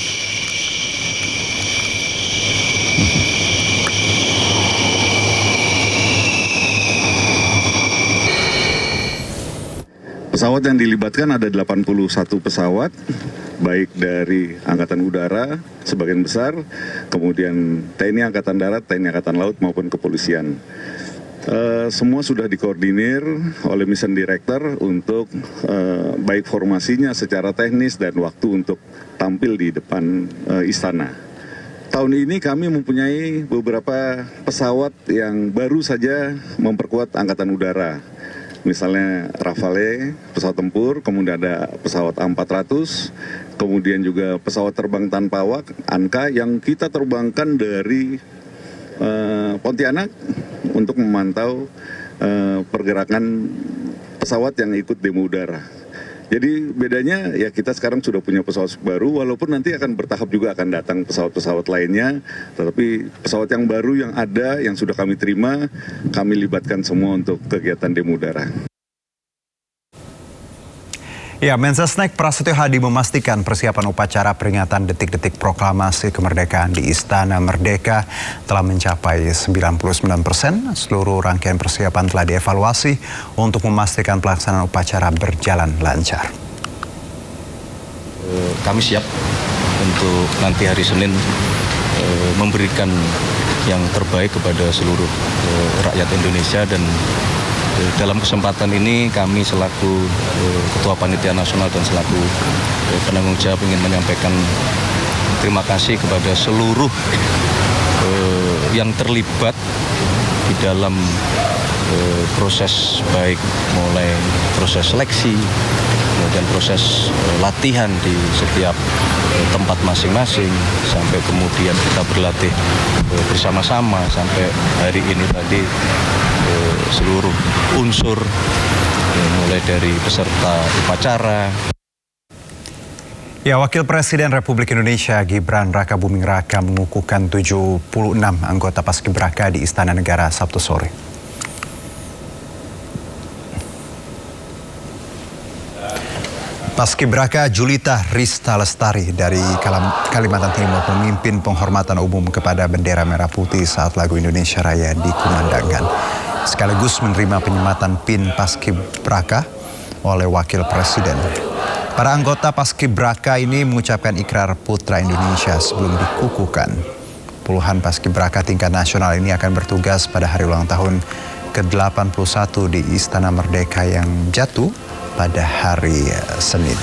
Pesawat yang dilibatkan ada 81 pesawat, baik dari Angkatan Udara sebagian besar, kemudian TNI Angkatan Darat, TNI Angkatan Laut maupun kepolisian. Semua sudah dikoordinir oleh Mission Director untuk baik formasinya secara teknis dan waktu untuk tampil di depan istana. Tahun ini kami mempunyai beberapa pesawat yang baru saja memperkuat Angkatan Udara. Misalnya Rafale, pesawat tempur, kemudian ada pesawat A400, kemudian juga pesawat terbang tanpa awak, ANKA, yang kita terbangkan dari Pontianak untuk memantau pergerakan pesawat yang ikut demo udara. Jadi bedanya ya kita sekarang sudah punya pesawat baru, walaupun nanti akan bertahap juga akan datang pesawat-pesawat lainnya, tetapi pesawat yang baru yang ada, yang sudah kami terima, kami libatkan semua untuk kegiatan demo udara. Ya, Mensesnek Prasetyo Hadi memastikan persiapan upacara peringatan detik-detik proklamasi kemerdekaan di Istana Merdeka telah mencapai 99%. Seluruh rangkaian persiapan telah dievaluasi untuk memastikan pelaksanaan upacara berjalan lancar. Kami siap untuk nanti hari Senin memberikan yang terbaik kepada seluruh rakyat Indonesia, dan dalam kesempatan ini kami selaku Ketua Panitia Nasional dan selaku penanggung jawab ingin menyampaikan terima kasih kepada seluruh yang terlibat di dalam proses baik mulai proses seleksi, kemudian proses latihan di setiap tempat masing-masing, sampai kemudian kita berlatih bersama-sama sampai hari ini tadi seluruh unsur mulai dari peserta upacara. Ya, Wakil Presiden Republik Indonesia Gibran Rakabuming Raka mengukuhkan 76 anggota Paskibraka di Istana Negara Sabtu sore. Paskibraka Julita Rista Lestari dari Kalimantan Timur memimpin penghormatan umum kepada bendera merah putih saat lagu Indonesia Raya dikumandangkan, sekaligus menerima penyematan PIN Paskibraka oleh Wakil Presiden. Para anggota Paskibraka ini mengucapkan ikrar Putra Indonesia sebelum dikukuhkan. Puluhan Paskibraka tingkat nasional ini akan bertugas pada hari ulang tahun ke-81 di Istana Merdeka yang jatuh pada hari Senin.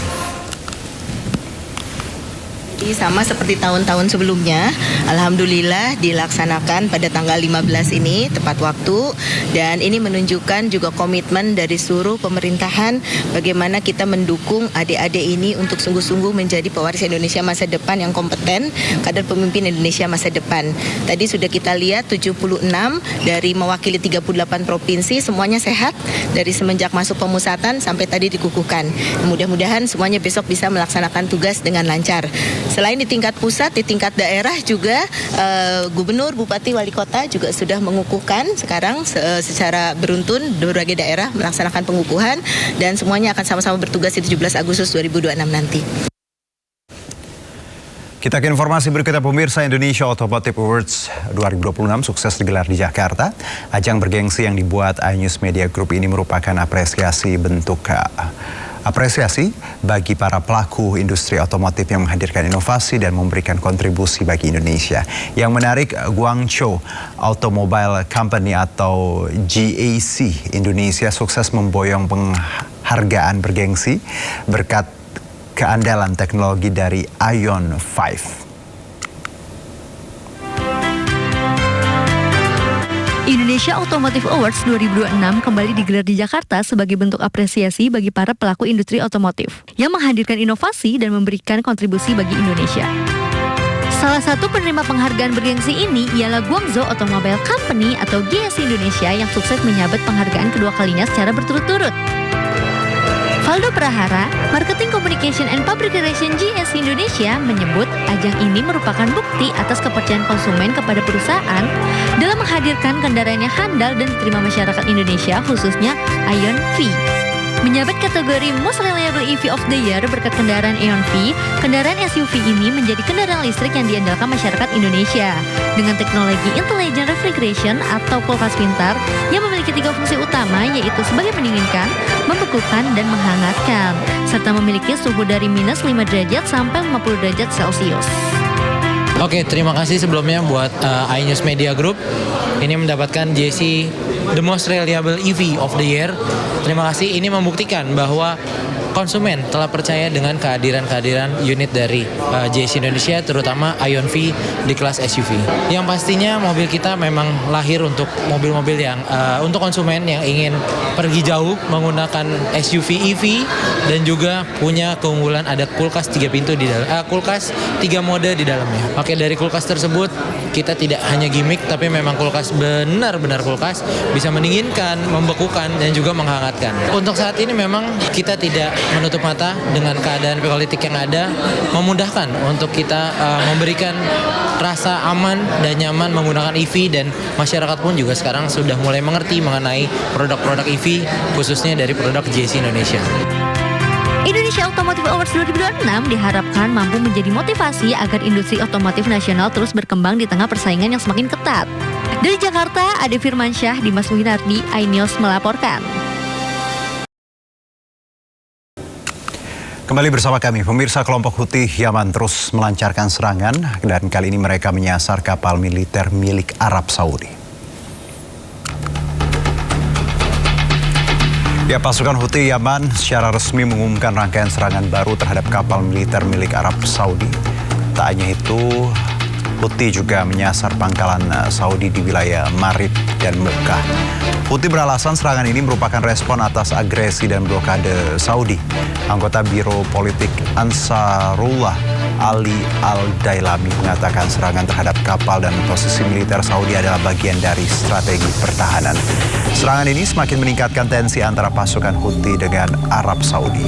Jadi sama seperti tahun-tahun sebelumnya, alhamdulillah dilaksanakan pada tanggal 15 ini tepat waktu, dan ini menunjukkan juga komitmen dari seluruh pemerintahan bagaimana kita mendukung adik-adik ini untuk sungguh-sungguh menjadi pewaris Indonesia masa depan yang kompeten, kader pemimpin Indonesia masa depan. Tadi sudah kita lihat 76 dari mewakili 38 provinsi, semuanya sehat dari semenjak masuk pemusatan sampai tadi dikukuhkan. Mudah-mudahan semuanya besok bisa melaksanakan tugas dengan lancar. Selain di tingkat pusat, di tingkat daerah juga gubernur, bupati, wali kota juga sudah mengukuhkan sekarang secara beruntun berbagai daerah melaksanakan pengukuhan, dan semuanya akan sama-sama bertugas di 17 Agustus 2026 nanti. Kita ke informasi berikutnya, pemirsa. Indonesia Automotive Awards 2026 sukses digelar di Jakarta. Ajang bergengsi yang dibuat iNews Media Group ini merupakan apresiasi bagi para pelaku industri otomotif yang menghadirkan inovasi dan memberikan kontribusi bagi Indonesia. Yang menarik, Guangzhou Automobile Company atau GAC Indonesia sukses memboyong penghargaan bergengsi berkat keandalan teknologi dari ION 5. Indonesia Automotive Awards 2026 kembali digelar di Jakarta sebagai bentuk apresiasi bagi para pelaku industri otomotif yang menghadirkan inovasi dan memberikan kontribusi bagi Indonesia. Salah satu penerima penghargaan bergengsi ini ialah Guangzhou Automobile Company atau GAC Indonesia yang sukses menyabet penghargaan kedua kalinya secara berturut-turut. Valdo Prahara, Marketing Communication and Public Relations GAC Indonesia menyebut ajang ini merupakan bukti atas kepercayaan konsumen kepada perusahaan dalam menghadirkan kendaraan yang handal dan diterima masyarakat Indonesia, khususnya ION V. Menjabat kategori Most Reliable EV of the Year berkat kendaraan ION V, kendaraan SUV ini menjadi kendaraan listrik yang diandalkan masyarakat Indonesia. Dengan teknologi Intelligent Refrigeration atau kulkas pintar yang memiliki 3 fungsi utama, yaitu sebagai mendinginkan, membekukan, dan menghangatkan, serta memiliki suhu dari minus 5 derajat sampai 50 derajat Celcius. Oke, terima kasih sebelumnya buat iNews Media Group. Ini mendapatkan JC The Most Reliable EV of the Year. Terima kasih, ini membuktikan bahwa konsumen telah percaya dengan kehadiran unit dari JC Indonesia, terutama ION V di kelas SUV. Yang pastinya mobil kita memang lahir untuk mobil-mobil yang untuk konsumen yang ingin pergi jauh menggunakan SUV EV, dan juga punya keunggulan ada kulkas 3 pintu di dalam, kulkas 3 mode di dalamnya. Oke, dari kulkas tersebut kita tidak hanya gimmick, tapi memang kulkas benar-benar kulkas, bisa mendinginkan, membekukan, dan juga menghangatkan. Untuk saat ini memang kita tidak menutup mata dengan keadaan politik yang ada, memudahkan untuk kita memberikan rasa aman dan nyaman menggunakan EV, dan masyarakat pun juga sekarang sudah mulai mengerti mengenai produk-produk EV, khususnya dari produk JC Indonesia. Indonesia Automotive Awards 2026 diharapkan mampu menjadi motivasi agar industri otomotif nasional terus berkembang di tengah persaingan yang semakin ketat. Dari Jakarta, Ade Firmansyah, Dimas Winardi, iNews melaporkan. Kembali bersama kami, pemirsa. Kelompok Houthi Yaman terus melancarkan serangan, dan kali ini mereka menyasar kapal militer milik Arab Saudi. Ya, pasukan Houthi Yaman secara resmi mengumumkan rangkaian serangan baru terhadap kapal militer milik Arab Saudi. Tak hanya itu, Houthi juga menyasar pangkalan Saudi di wilayah Marib dan Mekah. Houthi beralasan serangan ini merupakan respon atas agresi dan blokade Saudi. Anggota Biro Politik Ansarullah Ali Al-Dailami mengatakan serangan terhadap kapal dan posisi militer Saudi adalah bagian dari strategi pertahanan. Serangan ini semakin meningkatkan tensi antara pasukan Houthi dengan Arab Saudi.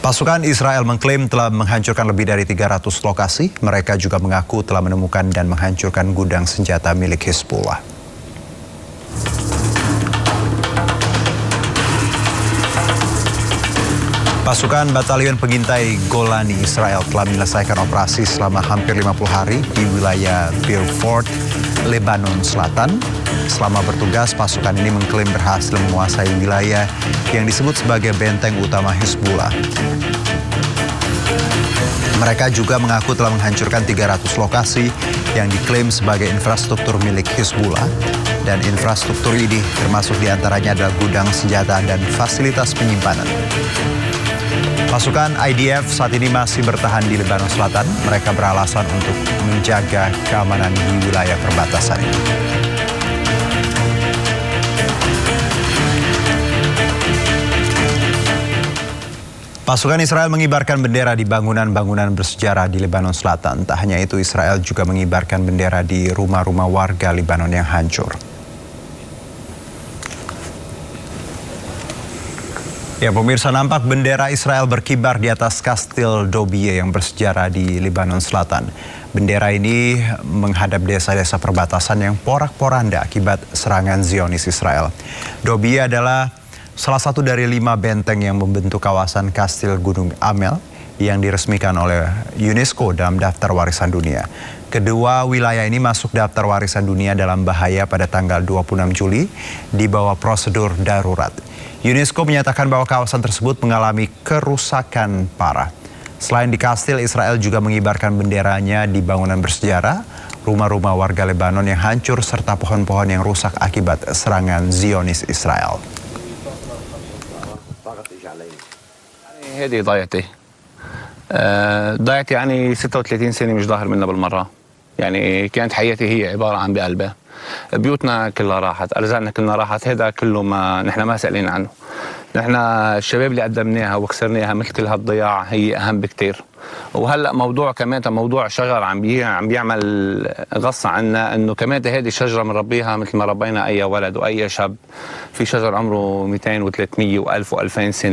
Pasukan Israel mengklaim telah menghancurkan lebih dari 300 lokasi. Mereka juga mengaku telah menemukan dan menghancurkan gudang senjata milik Hezbollah. Pasukan Batalion Pengintai Golani Israel telah menyelesaikan operasi selama hampir 50 hari di wilayah Beaufort, Lebanon Selatan. Selama bertugas, pasukan ini mengklaim berhasil menguasai wilayah yang disebut sebagai benteng utama Hezbollah. Mereka juga mengaku telah menghancurkan 300 lokasi yang diklaim sebagai infrastruktur milik Hizbullah, dan infrastruktur ini termasuk diantaranya adalah gudang senjata dan fasilitas penyimpanan. Pasukan IDF saat ini masih bertahan di Lebanon Selatan. Mereka beralasan untuk menjaga keamanan di wilayah perbatasan ini. Pasukan Israel mengibarkan bendera di bangunan-bangunan bersejarah di Lebanon Selatan. Tak hanya itu, Israel juga mengibarkan bendera di rumah-rumah warga Lebanon yang hancur. Ya, pemirsa, nampak bendera Israel berkibar di atas kastil Dobie yang bersejarah di Lebanon Selatan. Bendera ini menghadap desa-desa perbatasan yang porak-poranda akibat serangan Zionis Israel. Dobie adalah salah satu dari 5 benteng yang membentuk kawasan Kastil Gunung Amel yang diresmikan oleh UNESCO dalam daftar warisan dunia. Kedua wilayah ini masuk daftar warisan dunia dalam bahaya pada tanggal 26 Juli di bawah prosedur darurat. UNESCO menyatakan bahwa kawasan tersebut mengalami kerusakan parah. Selain di kastil, Israel juga mengibarkan benderanya di bangunan bersejarah, rumah-rumah warga Lebanon yang hancur, serta pohon-pohon yang rusak akibat serangan Zionis Israel. هذه ضيعتي ضيعتي يعني 36 سنة مش ظاهر منها بالمرة. يعني كانت حياتي هي عبارة عن بقلبها. بيوتنا كلها راحت، أرزاقنا كلها راحت، هذا كله ما نحن ما سألين عنه. نحن الشباب اللي قدمناها وخسرناها مثل كل هالضياع هي أهم بكتير. وهلا موضوع كمان موضوع شجر عم بيعمل غصة عنا، انه كمان هذه الشجره بنربيها مثل ما ربينا اي ولد واي شاب. في شجر عمره 200 و300 و1000 و2000 سنه.